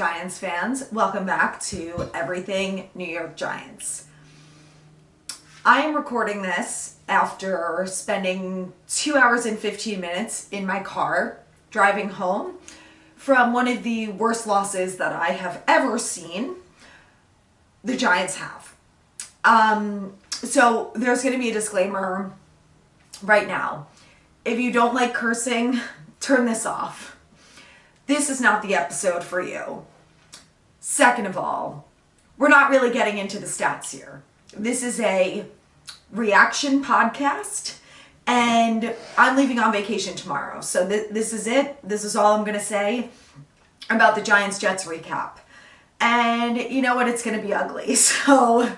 Giants fans, welcome back to Everything New York Giants. I am recording this after spending 2 hours and 15 minutes in my car driving home from one of the worst losses that I have ever seen the Giants have. So there's going to be a disclaimer right now. If you don't like cursing, turn this off. This is not the episode for you. Second of all, we're not really getting into the stats here. This is a reaction podcast, and I'm leaving on vacation tomorrow. So this is it. This is all I'm going to say about the Giants-Jets recap. And you know what? It's going to be ugly. So,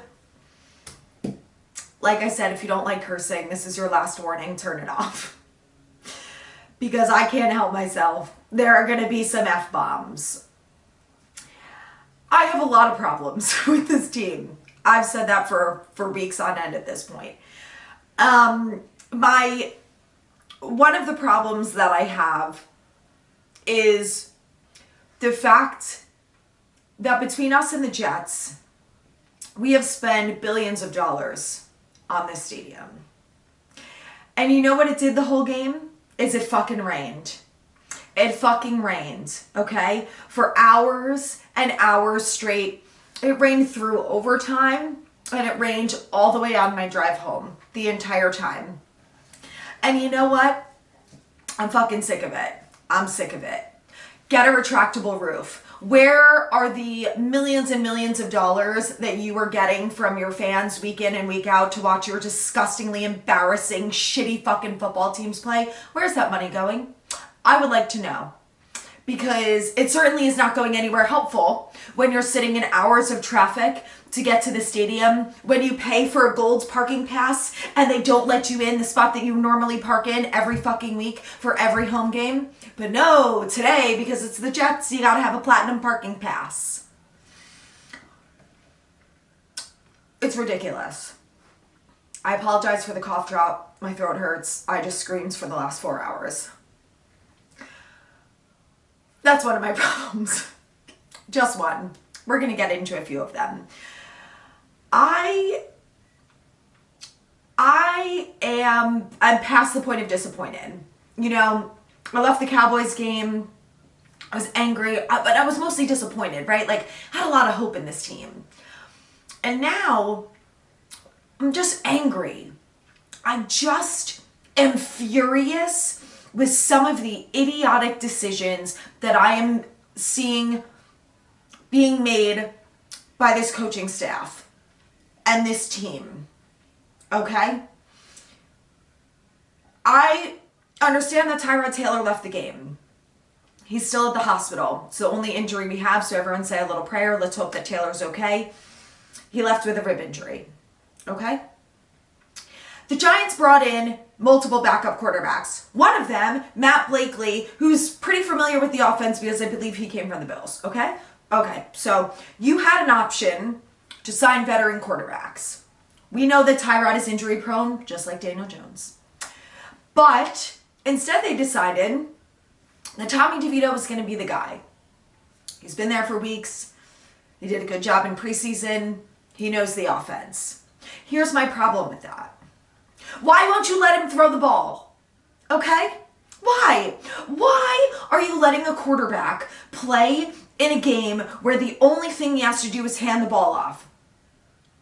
like I said, if you don't like cursing, this is your last warning. Turn it off. Because I can't help myself. There are going to be some F-bombs. I have a lot of problems with this team. I've said that for weeks on end at this point. One of the problems that I have is the fact that between us and the Jets, we have spent billions of dollars on this stadium. And you know what it did the whole game? Is it fucking rained. It fucking rained, okay? For hours and hours straight. It rained through overtime, and it rained all the way on my drive home the entire time. And you know what? I'm fucking sick of it. I'm sick of it. Get a retractable roof. Where are the millions and millions of dollars that you are getting from your fans week in and week out to watch your disgustingly embarrassing, shitty fucking football teams play? Where's that money going? I would like to know. Because it certainly is not going anywhere helpful when you're sitting in hours of traffic to get to the stadium, when you pay for a gold parking pass and they don't let you in the spot that you normally park in every fucking week for every home game. But no, today, because it's the Jets, you gotta have a platinum parking pass. It's ridiculous. I apologize for the cough drop. My throat hurts. I just screamed for the last 4 hours. That's one of my problems. Just one. We're going to get into a few of them. I'm past the point of disappointed. You know, I left the Cowboys game. I was angry, but I was mostly disappointed, right? Like, I had a lot of hope in this team. And now, I'm just angry. I just am furious with some of the idiotic decisions that I am seeing being made by this coaching staff and this team. Okay? I understand that Tyrod Taylor left the game. He's still at the hospital. It's the only injury we have, so everyone say a little prayer. Let's hope that Taylor's okay. He left with a rib injury. Okay? The Giants brought in multiple backup quarterbacks. One of them, Matt Blakely, who's pretty familiar with the offense because I believe he came from the Bills, okay? Okay, so you had an option to sign veteran quarterbacks. We know that Tyrod is injury prone, just like Daniel Jones. But instead they decided that Tommy DeVito was going to be the guy. He's been there for weeks. He did a good job in preseason. He knows the offense. Here's my problem with that. Why won't you let him throw the ball? Okay? Why? Why are you letting a quarterback play in a game where the only thing he has to do is hand the ball off?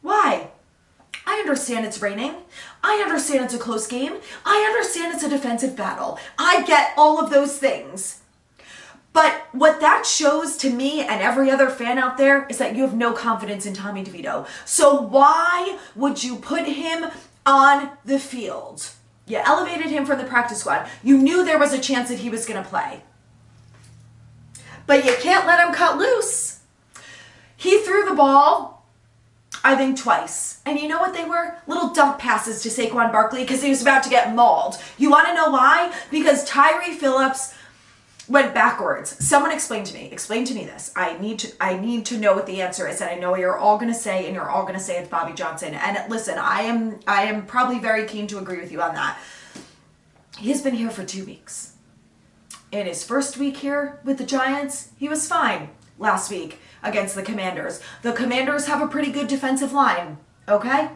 Why? I understand it's raining. I understand it's a close game. I understand it's a defensive battle. I get all of those things. But what that shows to me and every other fan out there is that you have no confidence in Tommy DeVito. So why would you put him on the field? You elevated him from the practice squad. You knew there was a chance that he was going to play. But you can't let him cut loose. He threw the ball, I think, twice. And you know what they were? Little dump passes to Saquon Barkley because he was about to get mauled. You want to know why? Because Tyree Phillips went backwards. Someone explain to me this. I need to know what the answer is, and I know you're all going to say, and you're all going to say it's Bobby Johnson. And listen, I am probably very keen to agree with you on that. He's been here for 2 weeks. In his first week here with the Giants, he was fine. last week against the Commanders. The Commanders have a pretty good defensive line, okay?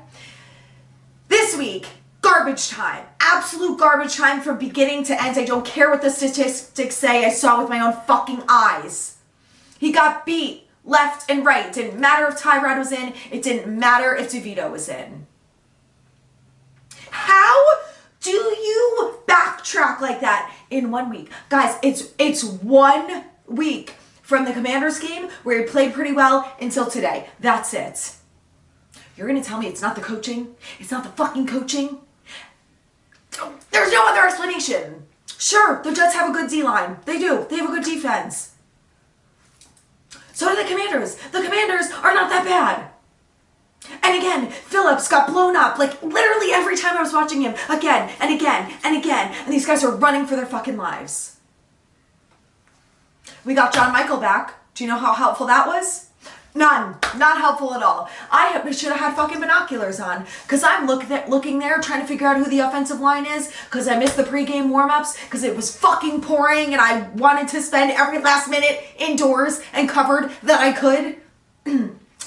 This week, garbage time. Absolute garbage time from beginning to end. I don't care what the statistics say. I saw with my own fucking eyes. He got beat left and right. It didn't matter if Tyrod was in. It didn't matter if DeVito was in. How do you backtrack like that in 1 week? Guys, it's 1 week from the Commanders game where he played pretty well until today. That's it. You're going to tell me it's not the coaching? It's not the fucking coaching? There's no other explanation. Sure, the Jets have a good D-line. They do. They have a good defense. So do the Commanders. The Commanders are not that bad. And again, Phillips got blown up like literally every time I was watching him. Again and again and again. And these guys are running for their fucking lives. We got John Michael back. Do you know how helpful that was? None. Not helpful at all. I should have had fucking binoculars on because I'm looking there trying to figure out who the offensive line is because I missed the pregame warm-ups because it was fucking pouring and I wanted to spend every last minute indoors and covered that I could.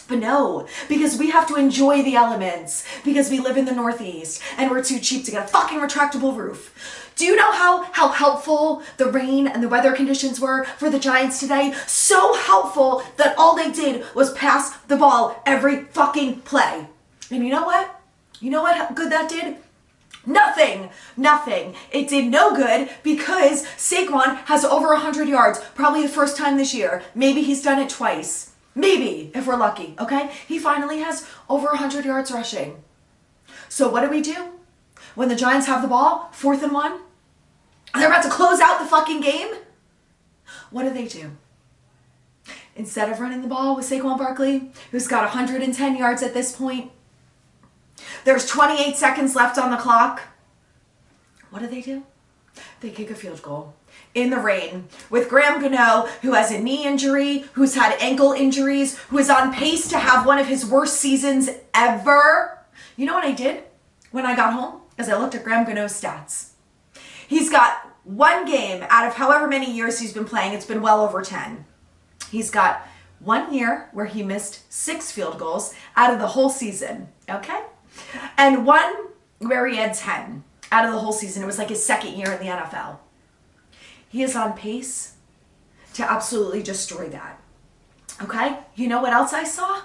But no, because we have to enjoy the elements because we live in the Northeast and we're too cheap to get a fucking retractable roof. Do you know how helpful the rain and the weather conditions were for the Giants today? So helpful that all they did was pass the ball every fucking play. And you know what? You know what good that did? Nothing. Nothing. It did no good because Saquon has over 100 yards, probably the first time this year. Maybe he's done it twice. Maybe, if we're lucky, okay? He finally has over 100 yards rushing. So what do? When the Giants have the ball, 4th and 1, and they're about to close out the fucking game, what do? Instead of running the ball with Saquon Barkley, who's got 110 yards at this point, there's 28 seconds left on the clock. What do? They kick a field goal in the rain with Graham Gano, who has a knee injury, who's had ankle injuries, who is on pace to have one of his worst seasons ever. You know what I did when I got home? As I looked at Graham Gano's stats. He's got 1 game out of however many years he's been playing. It's been well over 10. He's got 1 year where he missed 6 field goals out of the whole season, okay? And 1 where he had 10 out of the whole season. It was like his 2nd year in the NFL. He is on pace to absolutely destroy that, okay? You know what else I saw?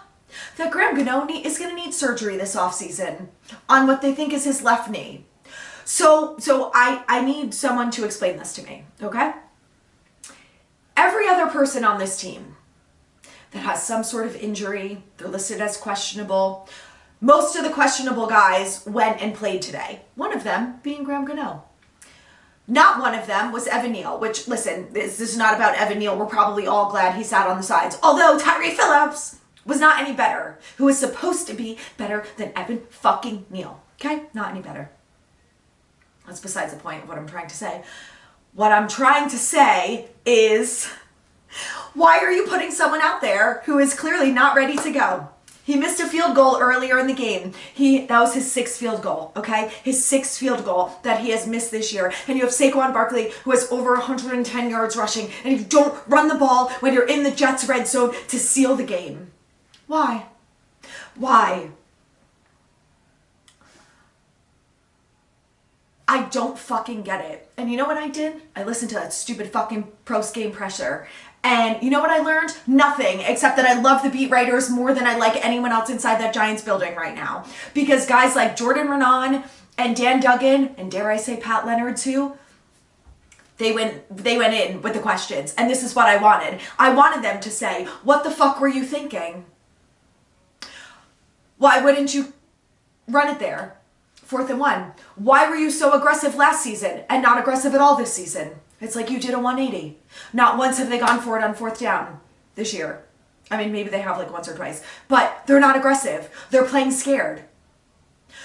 That Graham Gano is going to need surgery this offseason on what they think is his left knee. So I need someone to explain this to me, okay? Every other person on this team that has some sort of injury, they're listed as questionable. Most of the questionable guys went and played today. One of them being Graham Gano. Not one of them was Evan Neal, which, listen, this is not about Evan Neal. We're probably all glad he sat on the sides. Although Tyree Phillips was not any better, who was supposed to be better than Evan fucking Neal. Okay? Not any better. That's besides the point of what I'm trying to say. What I'm trying to say is, why are you putting someone out there who is clearly not ready to go? He missed a field goal earlier in the game. That was his 6th field goal, okay? His 6th field goal that he has missed this year. And you have Saquon Barkley, who has over 110 yards rushing, and you don't run the ball when you're in the Jets' red zone to seal the game. Why? Why? I don't fucking get it. And you know what I did? I listened to that stupid fucking post-game pressure. And you know what I learned? Nothing, except that I love the beat writers more than I like anyone else inside that Giants building right now. Because guys like Jordan Renan and Dan Duggan, and dare I say Pat Leonard too, they went in with the questions. And this is what I wanted. I wanted them to say, what the fuck were you thinking? Why wouldn't you run it there? 4th and 1. Why were you so aggressive last season and not aggressive at all this season? It's like you did a 180. Not once have they gone for it on 4th down this year. I mean, maybe they have like once or twice, but they're not aggressive. They're playing scared.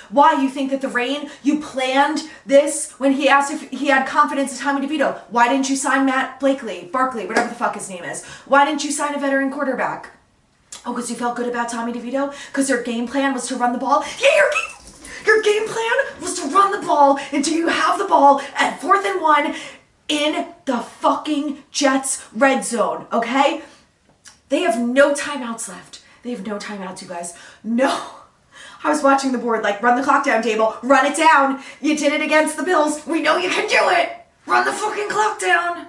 Why? You think that the rain, you planned this when he asked if he had confidence in Tommy DeVito. Why didn't you sign Barkley, whatever the fuck his name is? Why didn't you sign a veteran quarterback? Oh, because you felt good about Tommy DeVito? Because your game plan was to run the ball? Yeah, your game plan was to run the ball until you have the ball at 4th and 1 in the fucking Jets red zone, okay? They have no timeouts left. They have no timeouts, you guys. No. I was watching the board, like, run the clock down, table. Run it down. You did it against the Bills. We know you can do it. Run the fucking clock down.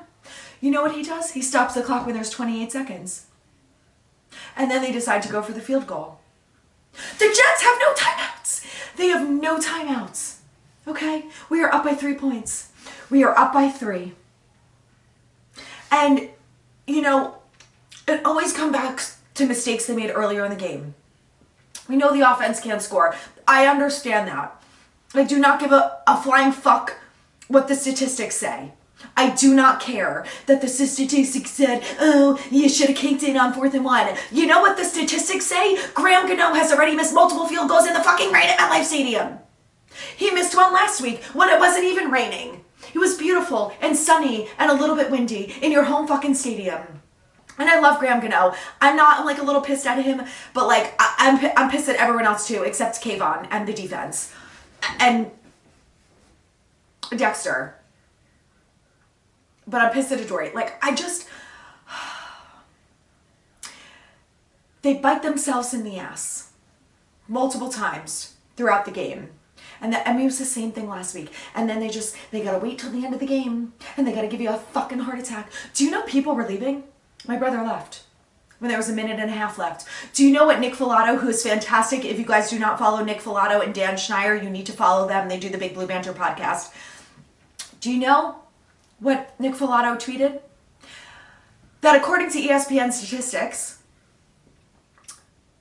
You know what he does? He stops the clock when there's 28 seconds. And then they decide to go for the field goal. The Jets have no timeouts. They have no timeouts. Okay? We are up by 3 points. We are up by 3. And, you know, it always comes back to mistakes they made earlier in the game. We know the offense can't score. I understand that. I do not give a flying fuck what the statistics say. I do not care that the statistics said, oh, you should have kicked it on 4th and 1. You know what the statistics say? Graham Gano has already missed multiple field goals in the fucking rain at MetLife Stadium. He missed one last week when it wasn't even raining. It was beautiful and sunny and a little bit windy in your home fucking stadium. And I love Graham Gano. I'm like a little pissed at him, but like I'm pissed at everyone else too, except Kayvon and the defense. And Dexter. But I'm pissed at Adoree. Like, they bite themselves in the ass multiple times throughout the game. And it was the same thing last week. And then they gotta wait till the end of the game. And they gotta give you a fucking heart attack. Do you know people were leaving? My brother left when there was a minute and a half left. Do you know what Nick Filato, who is fantastic? If you guys do not follow Nick Filato and Dan Schneier, you need to follow them. They do the Big Blue Banter podcast. Do you know what Nick Filato tweeted? That according to ESPN statistics,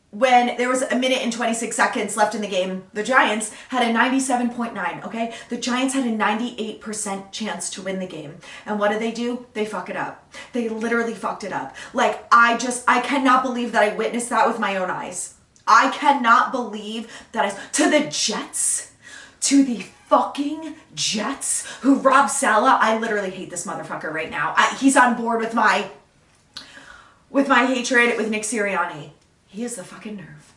when there was a minute and 26 seconds left in the game, the Giants had a 97.9, okay? The Giants had a 98% chance to win the game. And what do? They fuck it up. They literally fucked it up. Like, I cannot believe that I witnessed that with my own eyes. I cannot believe that to the Jets, to the fucking Jets, who Rob Saleh, I literally hate this motherfucker right now. He's on board with my hatred with Nick Sirianni. He has the fucking nerve.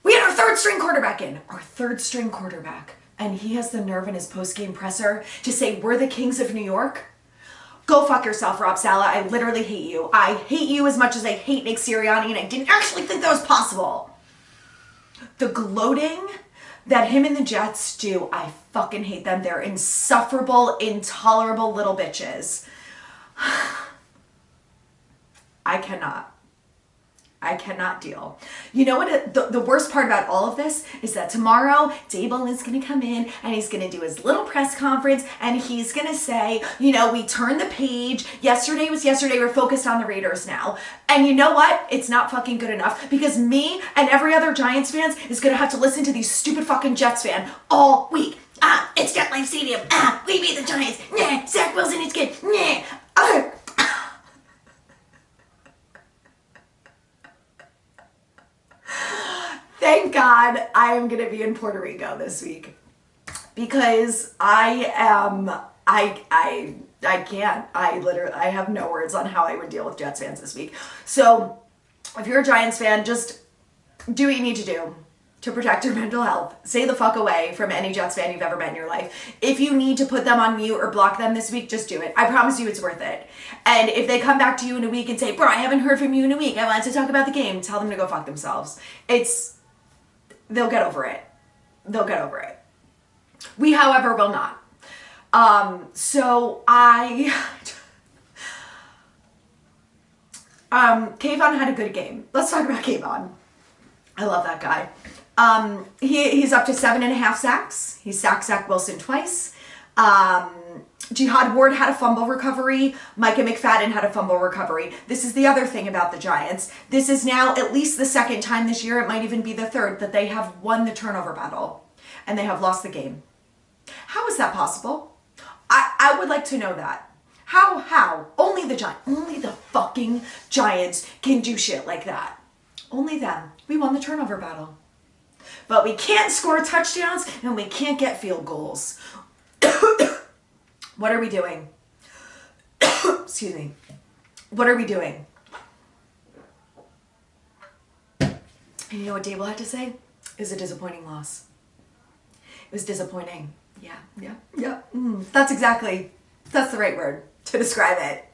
We had our third string quarterback and he has the nerve in his post-game presser to say, we're the kings of New York. Go fuck yourself, Rob Saleh. I literally hate you. I hate you as much as I hate Nick Sirianni, and I didn't actually think that was possible. The gloating that him and the Jets do, I fucking hate them. They're insufferable, intolerable little bitches. I cannot deal. You know what? The worst part about all of this is that tomorrow, Dable is going to come in and he's going to do his little press conference and he's going to say, you know, we turned the page. Yesterday was yesterday. We're focused on the Raiders now. And you know what? It's not fucking good enough because me and every other Giants fans is going to have to listen to these stupid fucking Jets fan all week. It's MetLife Stadium. We beat the Giants. Nah, Zach Wilson is good. Nah. Thank God I am going to be in Puerto Rico this week because I can't. I have no words on how I would deal with Jets fans this week. So if you're a Giants fan, just do what you need to do to protect your mental health. Stay the fuck away from any Jets fan you've ever met in your life. If you need to put them on mute or block them this week, just do it. I promise you it's worth it. And if they come back to you in a week and say, bro, I haven't heard from you in a week. I wanted to talk about the game. Tell them to go fuck themselves. They'll get over it. They'll get over it. We, however, will not. Kayvon had a good game. Let's talk about Kayvon. I love that guy. He's up to 7.5 sacks. He sacked Zach Wilson twice. Jihad Ward had a fumble recovery. Micah McFadden had a fumble recovery. This is the other thing about the Giants. This is now at least the second time this year, it might even be the third, that they have won the turnover battle and they have lost the game. How is that possible? I would like to know that. How? Only the fucking Giants can do shit like that. Only them. We won the turnover battle. But we can't score touchdowns and we can't get field goals. What are we doing? Excuse me. What are we doing? And you know what Dable had to say? It was a disappointing loss. It was disappointing. Yeah. That's the right word to describe it.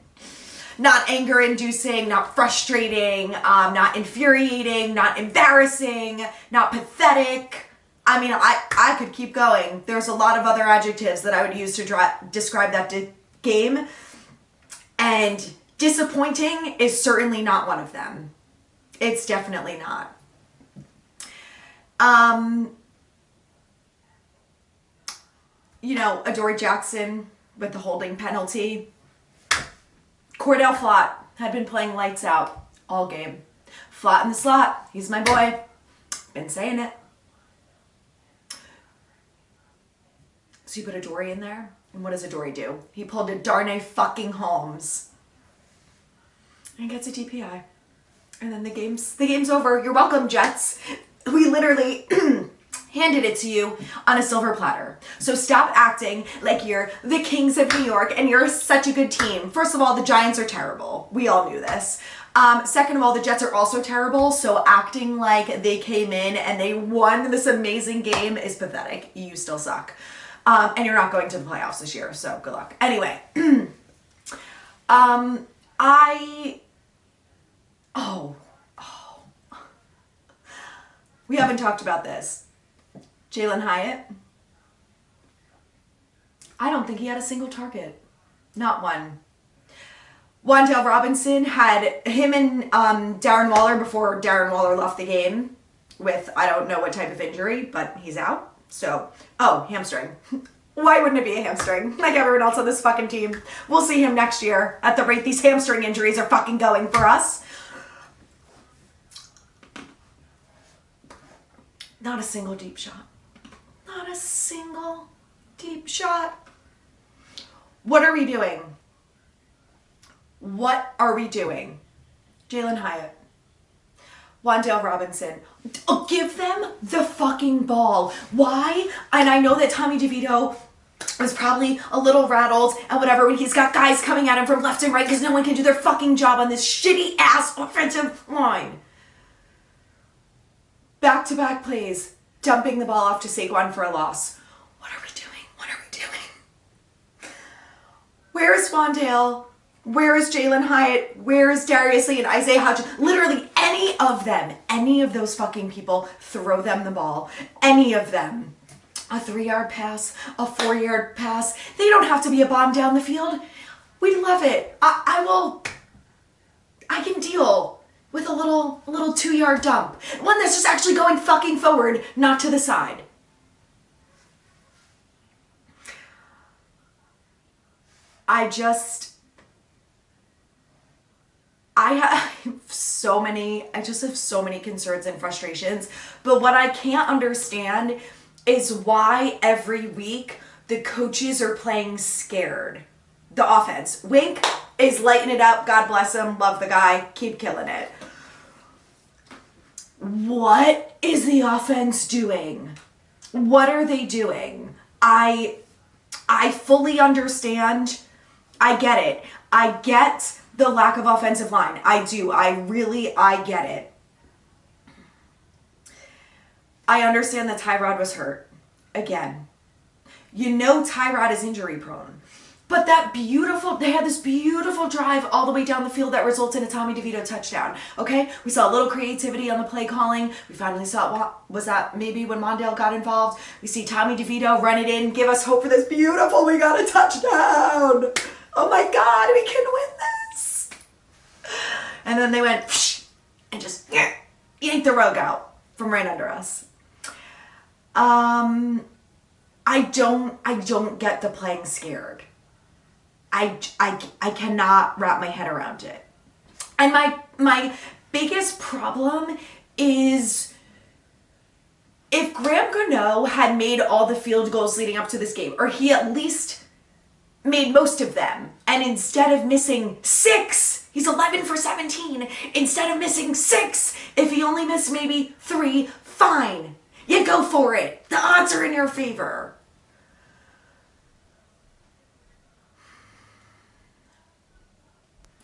not anger inducing, not frustrating, not infuriating, not embarrassing, not pathetic. I mean, I could keep going. There's a lot of other adjectives that I would use to describe that game. And disappointing is certainly not one of them. It's definitely not. You know, Adoree Jackson with the holding penalty. Cordell Flott had been playing lights out all game. Flott in the slot. He's my boy. Been saying it. So you put Adoree in there, and what does Adoree do? He pulled a Darnay fucking Holmes and gets a DPI. And then the game's over. You're welcome, Jets. We literally handed it to you on a silver platter. So stop acting like you're the Kings of New York and you're such a good team. First of all, the Giants are terrible. We all knew this. Second of all, the Jets are also terrible. So acting like they came in and they won this amazing game is pathetic. You still suck. And you're not going to the playoffs this year. So good luck. Anyway, we haven't talked about this. Jalen Hyatt. I don't think he had a single target. Not one. Wan'Dale Robinson had him and Darren Waller before Darren Waller left the game with I don't know what type of injury, but he's out. So, hamstring. Why wouldn't it be a hamstring? Like everyone else on this fucking team. We'll see him next year at the rate these hamstring injuries are fucking going for us. Not a single deep shot. Not a single deep shot. What are we doing? What are we doing? Jalen Hyatt. Wan'Dale Robinson. Give them the fucking ball. Why? And I know that Tommy DeVito was probably a little rattled and whatever when he's got guys coming at him from left and right because no one can do their fucking job on this shitty ass offensive line. Back-to-back plays, dumping the ball off to Saquon for a loss. What are we doing? What are we doing? Where is Wan'Dale? Where is Jalen Hyatt? Where is Darius Lee and Isaiah Hodgins? Literally any of them, any of those fucking people, throw them the ball. Any of them. A 3-yard pass, a 4-yard pass. They don't have to be a bomb down the field. We'd love it. I can deal with a little 2-yard dump. One that's just actually going fucking forward, not to the side. I just have so many concerns and frustrations, but what I can't understand is why every week the coaches are playing scared. The offense. Wink is lighting it up. God bless him. Love the guy. Keep killing it. What is the offense doing? What are they doing? I fully understand. I get it. I get the lack of offensive line. I do. I get it. I understand that Tyrod was hurt. Again. You know Tyrod is injury prone. But they had this beautiful drive all the way down the field that resulted in a Tommy DeVito touchdown. Okay? We saw a little creativity on the play calling. We finally saw, was that maybe when Wan'Dale got involved? We see Tommy DeVito run it in, give us hope for this beautiful, we got a touchdown. Oh my God, we can win this. And then they went, and just yanked the rug out from right under us. I don't get the playing scared. I cannot wrap my head around it. And my biggest problem is if Graham Gano had made all the field goals leading up to this game, or he at least made most of them, and instead of missing 6, he's 11 for 17. Instead of missing 6, if he only missed maybe 3, fine. You go for it. The odds are in your favor.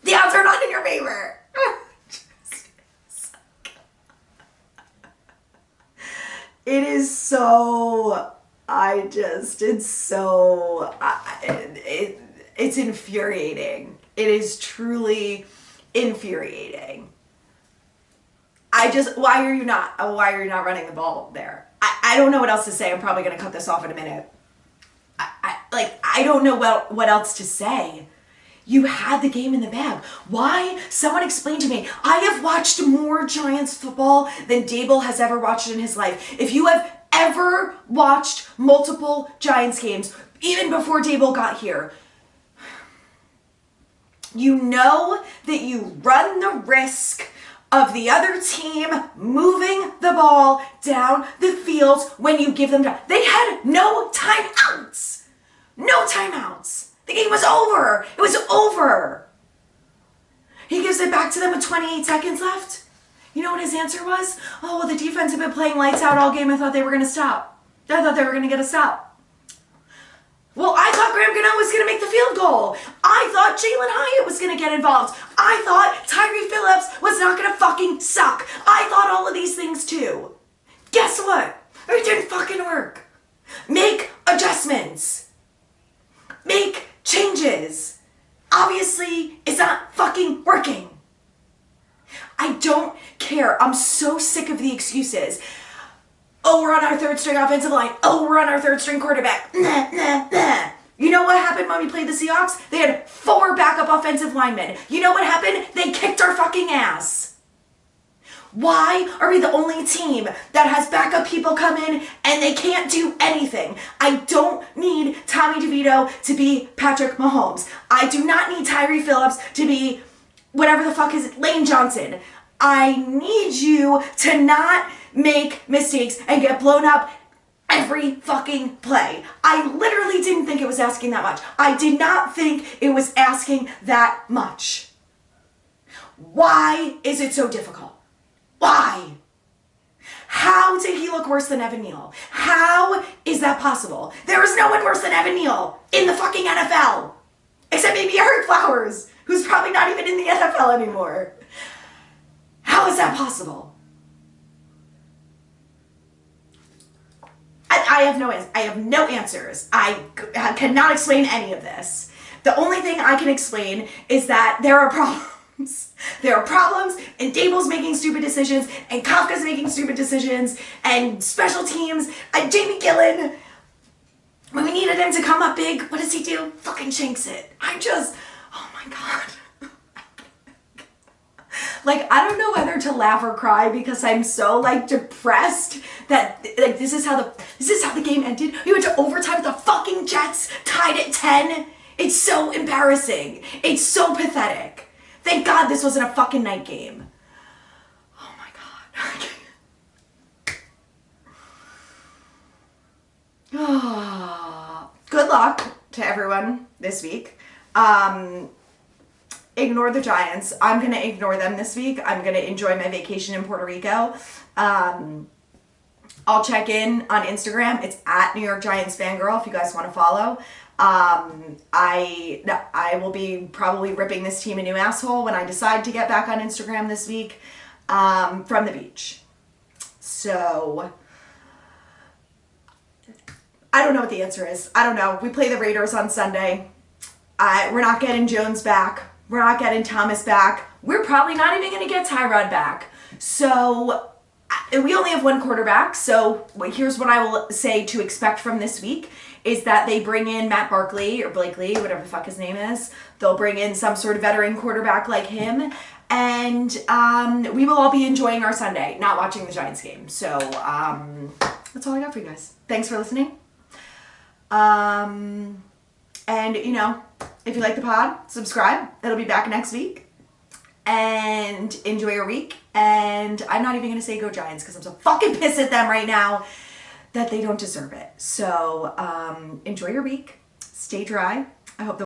The odds are not in your favor. It's infuriating. It is truly infuriating. Why are you not running the ball there? I don't know what else to say. I'm probably going to cut this off in a minute. I don't know what else to say. You had the game in the bag. Why? Someone explain to me. I have watched more Giants football than Dable has ever watched in his life. If you have ever watched multiple Giants games, even before Dable got here, you know that you run the risk of the other team moving the ball down the field when you give them time. They had no timeouts. No timeouts. The game was over. It was over. He gives it back to them with 28 seconds left. You know what his answer was? Oh, well, the defense had been playing lights out all game. I thought they were going to stop. I thought they were going to get a stop. Well, I thought Graham Gano was going to make the field goal. I thought Jalen Hyatt was going to get involved. I thought Tyree Phillips was not going to fucking suck. I thought all of these things too. Guess what? It didn't fucking work. Make adjustments. Make changes. Obviously, it's not fucking working. I don't care. I'm so sick of the excuses. Oh, we're on our third string offensive line. Oh, we're on our third string quarterback. Nah, nah, nah. You know what happened when we played the Seahawks? They had 4 backup offensive linemen. You know what happened? They kicked our fucking ass. Why are we the only team that has backup people come in and they can't do anything? I don't need Tommy DeVito to be Patrick Mahomes. I do not need Tyree Phillips to be whatever the fuck is it, Lane Johnson. I need you to not make mistakes and get blown up every fucking play. I literally didn't think it was asking that much. I did not think it was asking that much. Why is it so difficult? Why? How did he look worse than Evan Neal? How is that possible? There is no one worse than Evan Neal in the fucking NFL. Except maybe Eric Flowers, who's probably not even in the NFL anymore. How is that possible? I have no answers. I cannot explain any of this. The only thing I can explain is that there are problems. There are problems, and Dable's making stupid decisions, and Kafka's making stupid decisions, and special teams, and Jamie Gillen. When we needed him to come up big, what does he do? Fucking shanks it. Oh my God. Like, I don't know whether to laugh or cry because I'm so, like, depressed that, like, this is how the game ended. We went to overtime with the fucking Jets, tied at 10. It's so embarrassing. It's so pathetic. Thank God this wasn't a fucking night game. Oh my God. Good luck to everyone this week. Ignore the Giants. I'm going to ignore them this week. I'm going to enjoy my vacation in Puerto Rico. I'll check in on Instagram. It's at New York Giants Fangirl if you guys want to follow. I will be probably ripping this team a new asshole when I decide to get back on Instagram this week from the beach. So I don't know what the answer is. I don't know. We play the Raiders on Sunday. We're not getting Jones back. We're not getting Thomas back. We're probably not even going to get Tyrod back. So we only have one quarterback. So here's what I will say to expect from this week is that they bring in Matt Barkley or Blakely, whatever the fuck his name is. They'll bring in some sort of veteran quarterback like him. And we will all be enjoying our Sunday, not watching the Giants game. So that's all I got for you guys. Thanks for listening. And, you know, if you like the pod, subscribe. It'll be back next week. And enjoy your week. And I'm not even going to say go Giants because I'm so fucking pissed at them right now that they don't deserve it. So enjoy your week. Stay dry. I hope the